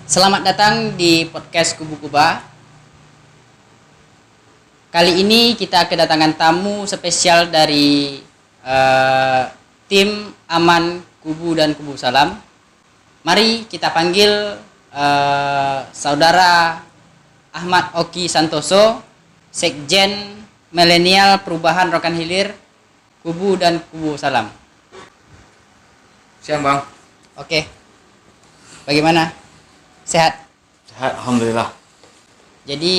Selamat datang di podcast Kubu Kuba. Kali ini kita kedatangan tamu spesial dari tim Aman Kubu dan Kubu Salam. Mari kita panggil Saudara Ahmad Oki Santoso, Sekjen Milenial Perubahan Rokan Hilir Kubu dan Kubu Salam. Siang bang. Oke, bagaimana? Sehat? Sehat, alhamdulillah. Jadi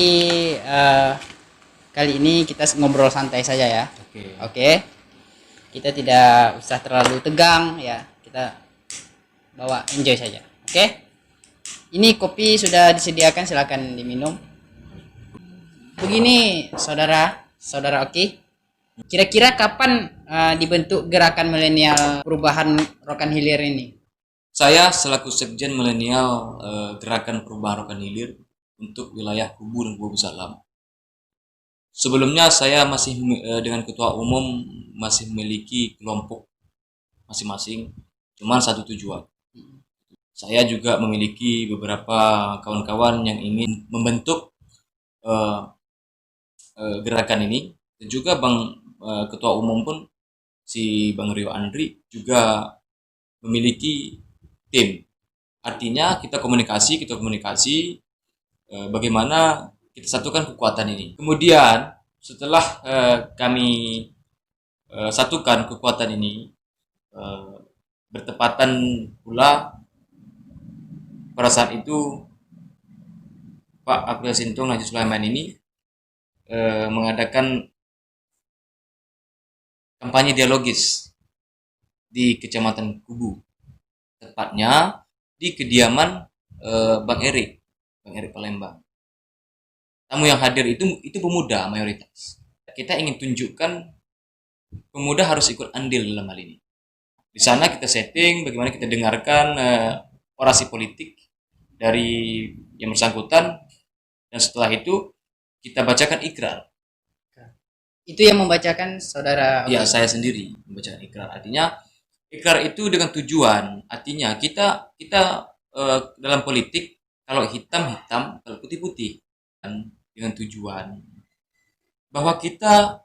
kali ini kita ngobrol santai saja ya. Oke. Kita tidak usah terlalu tegang ya. Kita bawa enjoy saja. Oke. Ini kopi sudah disediakan, silakan diminum. Begini, saudara Oki. Kira-kira kapan dibentuk gerakan milenial perubahan Rokan Hilir ini? Saya selaku Sekjen Milenial Gerakan Perubahan Rokan Hilir untuk wilayah Kubu dan Kubu Salam. Sebelumnya saya masih dengan Ketua Umum masih memiliki kelompok masing-masing, cuman satu tujuan. Saya juga memiliki beberapa kawan-kawan yang ingin membentuk gerakan ini, dan juga Ketua Umum pun si Bang Rio Andri juga memiliki tim. Artinya kita komunikasi bagaimana kita satukan kekuatan ini. Kemudian setelah kami satukan kekuatan ini, bertepatan pula pada saat itu Pak Abdul Sintung Najib Sulaiman ini mengadakan kampanye dialogis di Kecamatan Kubu, tepatnya di kediaman Bang Erik Palembang. Tamu yang hadir itu pemuda mayoritas. Kita ingin tunjukkan pemuda harus ikut andil dalam hal ini. Di sana kita setting bagaimana kita dengarkan orasi politik dari yang bersangkutan, dan setelah itu kita bacakan ikrar. Itu yang membacakan saudara? Ya, saya sendiri membacakan ikrar. Artinya ikrar itu dengan tujuan, artinya kita dalam politik kalau hitam, kalau putih, dan dengan tujuan bahwa kita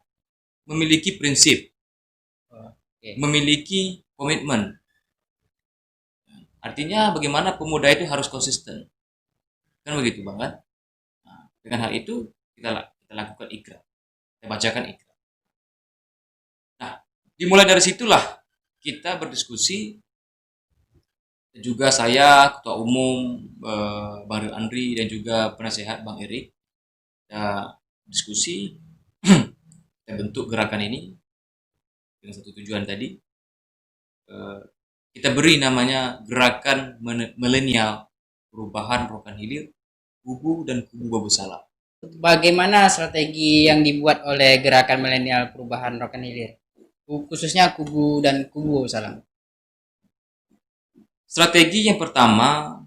memiliki prinsip, memiliki komitmen. Artinya bagaimana pemuda itu harus konsisten, kan begitu bang kan? Nah, dengan hal itu kita lakukan ikrar, kita bacakan ikrar. Nah, dimulai dari situlah kita berdiskusi, juga saya Ketua Umum Bang Rio Andri dan juga penasehat Bang Erik, kita diskusi kita bentuk gerakan ini dengan satu tujuan tadi. Kita beri namanya Gerakan Milenial Perubahan Rokan Hilir Kubu dan Kubu Babu Salam. Bagaimana strategi yang dibuat oleh Gerakan Milenial Perubahan Rokan Hilir, khususnya Kubu dan Kubu Babu Salam? Strategi yang pertama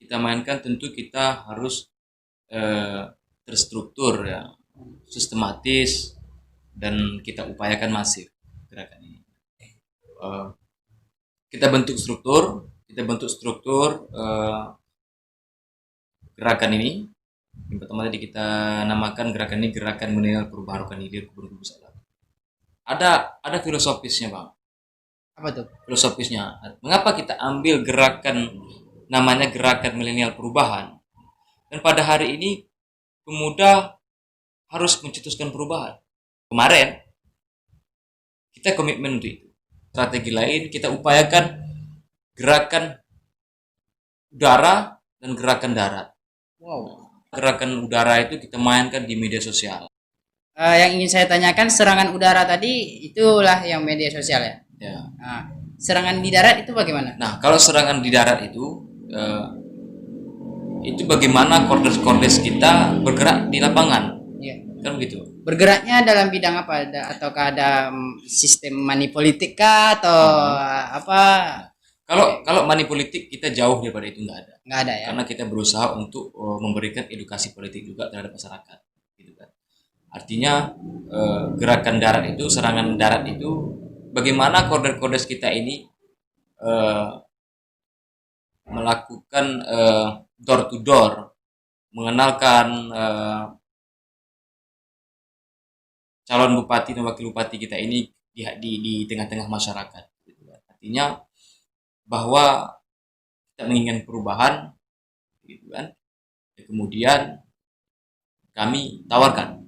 kita mainkan, tentu kita harus terstruktur ya, sistematis, dan kita upayakan masif gerakan ini. Kita bentuk struktur gerakan ini. Yang pertama tadi kita namakan gerakan ini Gerakan Milenial Perubahan Rokan Hilir Kubu Salam. Ada filosofisnya bang. Apa tuh filosofisnya? Mengapa kita ambil gerakan namanya Gerakan Milenial Perubahan, dan pada hari ini pemuda harus mencetuskan perubahan. Kemarin kita komitmen untuk itu. Strategi lain kita upayakan gerakan udara dan gerakan darat. Gerakan udara itu kita mainkan di media sosial. Yang ingin saya tanyakan, serangan udara tadi itulah yang media sosial ya? Ya. Nah, serangan di darat itu bagaimana? Nah, kalau serangan di darat itu bagaimana kordes kita bergerak di lapangan. Ya. Kan begitu. Bergeraknya dalam bidang apa? Ataukah ada sistem money politik kah atau apa? Kalau money politik kita jauh daripada itu, nggak ada. Nggak ada ya. Karena kita berusaha untuk memberikan edukasi politik juga terhadap masyarakat, gitu kan. Artinya gerakan darat itu, serangan darat itu, bagaimana kordes kita ini melakukan door to door, mengenalkan calon bupati dan wakil bupati kita ini di tengah-tengah masyarakat. Artinya bahwa kita menginginkan perubahan, gitu kan? Kemudian kami tawarkan.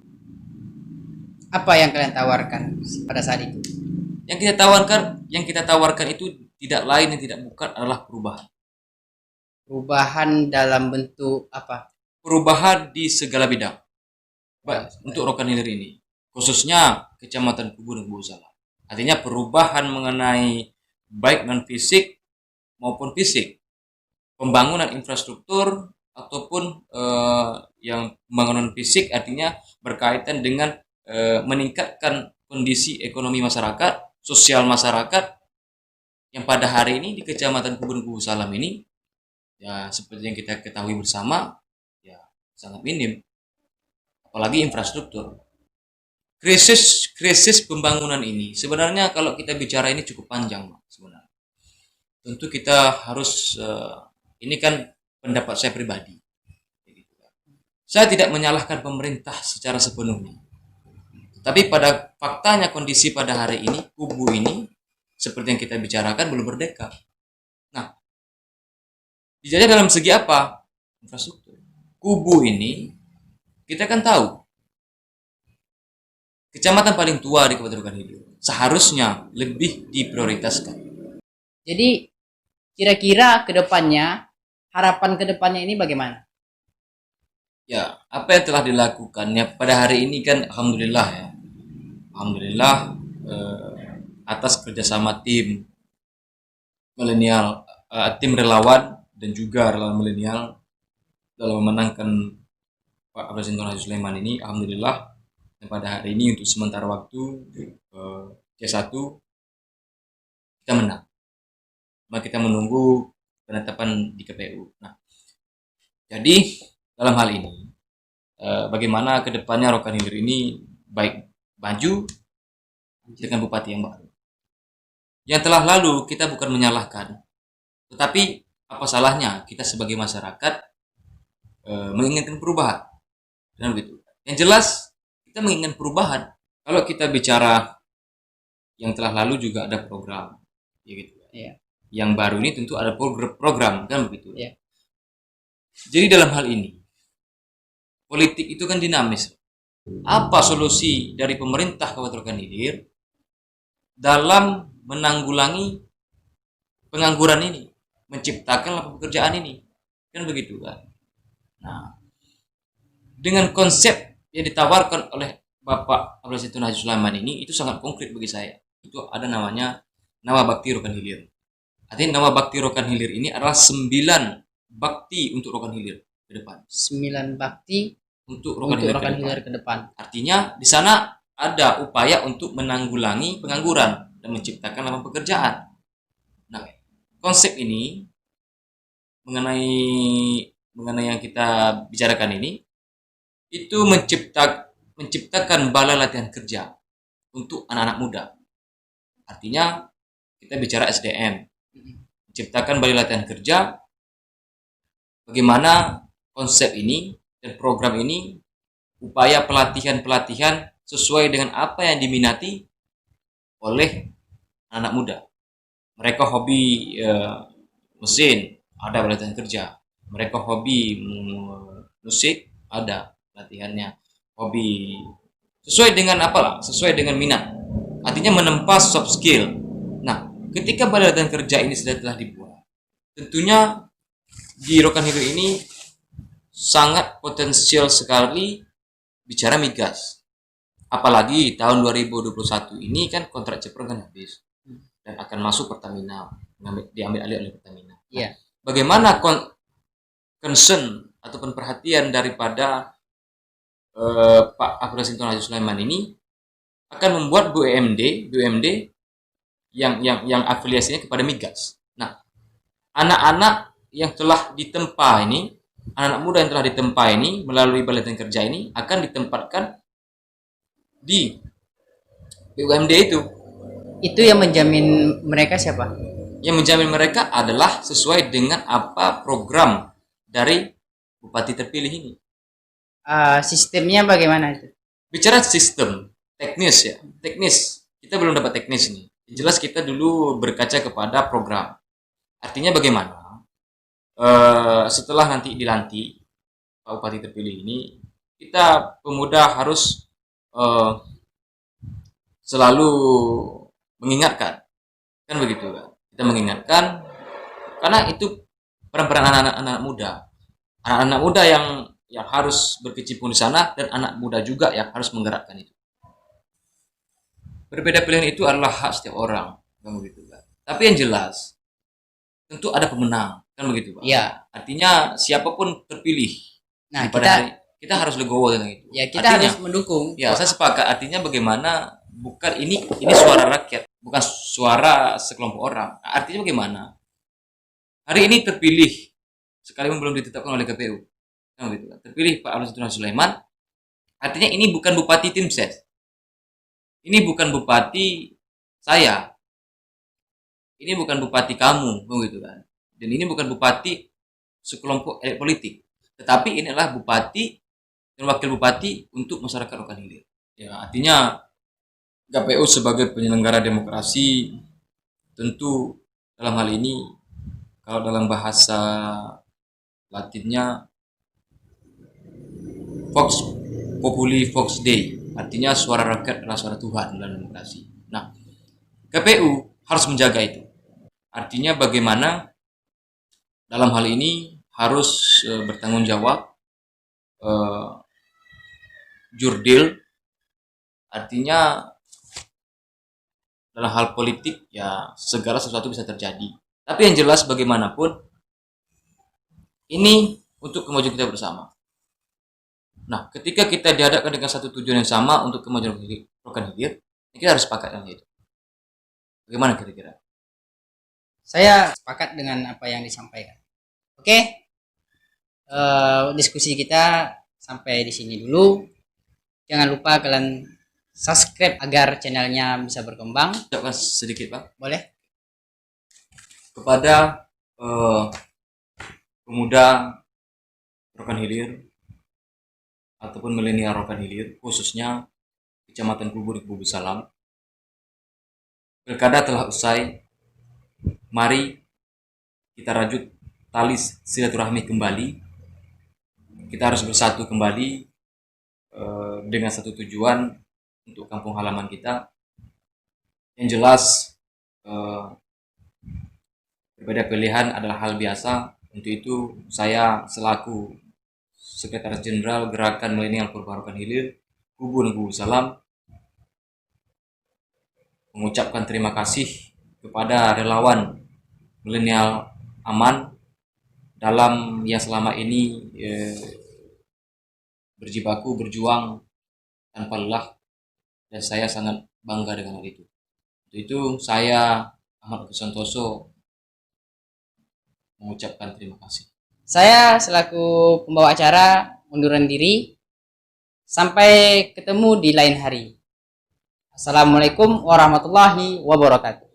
Apa yang kalian tawarkan pada saat itu? Yang kita tawarkan itu tidak lain dan tidak bukan adalah perubahan. Perubahan dalam bentuk apa? Perubahan di segala bidang. Untuk Rokan Hilir ini, khususnya Kecamatan Kubu dan Kubu Salam. Artinya perubahan mengenai baik non fisik maupun fisik, pembangunan infrastruktur ataupun yang pembangunan fisik, artinya berkaitan dengan meningkatkan kondisi ekonomi masyarakat, sosial masyarakat yang pada hari ini di Kecamatan Kubu dan Kubu Salam ini ya seperti yang kita ketahui bersama ya sangat minim, apalagi infrastruktur. Krisis pembangunan ini sebenarnya kalau kita bicara ini cukup panjang sebenarnya. Tentu kita harus ini kan pendapat saya pribadi. Saya tidak menyalahkan pemerintah secara sepenuhnya. Tapi pada faktanya kondisi pada hari ini kubu ini seperti yang kita bicarakan belum merdeka. Nah, dijajah dalam segi apa? Infrastruktur. Kubu ini kita kan tahu kecamatan paling tua di Kabupaten Rokan Hilir, seharusnya lebih diprioritaskan. Jadi kira-kira kedepannya, harapan kedepannya ini bagaimana? Ya, apa yang telah dilakukannya pada hari ini kan alhamdulillah ya. Alhamdulillah atas kerjasama tim milenial, tim relawan dan juga relawan milenial dalam memenangkan Pak Abdul Sinton Haji Sulaiman ini, alhamdulillah pada hari ini untuk sementara waktu C1 kita menang. Maka kita menunggu penetapan di KPU. Nah, jadi dalam hal ini bagaimana kedepannya Rokan Hilir ini baik maju dengan bupati yang baru. Yang telah lalu kita bukan menyalahkan, tetapi apa salahnya kita sebagai masyarakat menginginkan perubahan dan begitu. Yang jelas kita menginginkan perubahan. Kalau kita bicara yang telah lalu juga ada program, ya gitu. Iya. Yang baru ini tentu ada program kan begitu. Iya. Jadi dalam hal ini politik itu kan dinamis. Apa solusi dari pemerintah Kabupaten Rokan Hilir dalam menanggulangi pengangguran ini, menciptakan lapangan pekerjaan ini, kan begitu kan? Nah, dengan konsep yang ditawarkan oleh Bapak Abdul Sinton Haji Sulaiman ini itu sangat konkret bagi saya. Itu ada namanya Nama Bakti Rokan Hilir. Artinya Nama Bakti Rokan Hilir ini adalah 9 bakti untuk Rokan Hilir ke depan. 9 bakti untuk Rokan Hilir ke depan. Artinya di sana ada upaya untuk menanggulangi pengangguran dan menciptakan lapangan pekerjaan. Nah, konsep ini mengenai yang kita bicarakan ini itu menciptakan balai latihan kerja untuk anak-anak muda. Artinya kita bicara SDM, menciptakan balai latihan kerja. Bagaimana konsep ini dan program ini, upaya pelatihan sesuai dengan apa yang diminati oleh anak muda. Mereka hobi mesin, ada pelatihan kerja. Mereka hobi musik, ada latihannya. Hobi sesuai dengan apalah, sesuai dengan minat. Artinya menempa soft skill. Nah, ketika balai latihan kerja ini sudah telah dibuat, tentunya di Rokan Hilir ini sangat potensial sekali bicara migas. Apalagi tahun 2021 ini kan kontrak Cepron kan habis dan akan masuk Pertamina, diambil alih oleh Pertamina. Iya. Bagaimana concern ataupun perhatian daripada Pak Abdul Sinton Haji Sulaiman ini akan membuat BUMD yang afiliasinya kepada migas. Nah, anak-anak yang telah ditempa ini, anak-anak muda yang telah ditempa ini melalui balai latihan kerja ini akan ditempatkan di BUMD itu. Itu yang menjamin mereka siapa? Yang menjamin mereka adalah sesuai dengan apa program dari bupati terpilih ini. Sistemnya bagaimana itu? Bicara sistem teknis ya, teknis kita belum dapat teknis ini. Jelas kita dulu berkaca kepada program. Artinya bagaimana setelah nanti dilantik Pak Bupati terpilih ini, kita pemuda harus selalu mengingatkan, kan begitu kan? Kita mengingatkan karena itu peran-peran anak-anak muda yang harus berkecimpung di sana, dan anak muda juga yang harus menggerakkan itu. Berbeda pilihan itu adalah hak setiap orang, kan begitu kan. Tapi yang jelas tentu ada pemenang, kan begitu Pak. Iya. Artinya siapapun terpilih. Nah, kita harus legowo tentang itu. Ya, kita harus mendukung. Ya, saya sepakat. Artinya bagaimana bukan ini suara rakyat, bukan suara sekelompok orang. Artinya bagaimana? Hari ini terpilih sekalipun belum ditetapkan oleh KPU. Kan begitu kan. Terpilih Pak Alun Sulaiman. Artinya ini bukan bupati tim ses. Ini bukan bupati saya. Ini bukan bupati kamu, begitu kan. Dan ini bukan bupati sekelompok elit politik. Tetapi ini adalah bupati dan wakil bupati untuk masyarakat Rokan Hilir. Ya, artinya KPU sebagai penyelenggara demokrasi tentu dalam hal ini, kalau dalam bahasa Latinnya Vox Populi Vox Dei, artinya suara rakyat adalah suara Tuhan dalam demokrasi. Nah, KPU harus menjaga itu. Artinya bagaimana dalam hal ini harus bertanggung jawab, jurdil, artinya dalam hal politik ya segala sesuatu bisa terjadi. Tapi yang jelas bagaimanapun ini untuk kemajuan kita bersama. Nah, ketika kita dihadapkan dengan satu tujuan yang sama untuk kemajuan Rokan Hilir, kita harus sepakat dengan itu. Bagaimana kira-kira? Saya sepakat dengan apa yang disampaikan. Oke, diskusi kita sampai di sini dulu. Jangan lupa kalian subscribe agar channelnya bisa berkembang. Ucapkan sedikit Pak. Boleh? Kepada pemuda Rokan Hilir ataupun milenial Rokan Hilir, khususnya Kecamatan Kubu di Kubu Salam, pilkada telah usai. Mari kita rajut tali silaturahmi kembali. Kita harus bersatu kembali dengan satu tujuan untuk kampung halaman kita. Yang jelas berbeda pilihan adalah hal biasa. Untuk itu saya selaku Sekretaris Jenderal Gerakan Milenial Purba Rokan Hilir Kubu dan Kubu Salam mengucapkan terima kasih kepada relawan milenial aman dalam yang selama ini berjibaku berjuang tanpa lelah, dan saya sangat bangga dengan hal itu. Untuk itu saya Ahmad Santoso mengucapkan terima kasih. Saya selaku pembawa acara munduran diri. Sampai ketemu di lain hari. Assalamualaikum warahmatullahi wabarakatuh.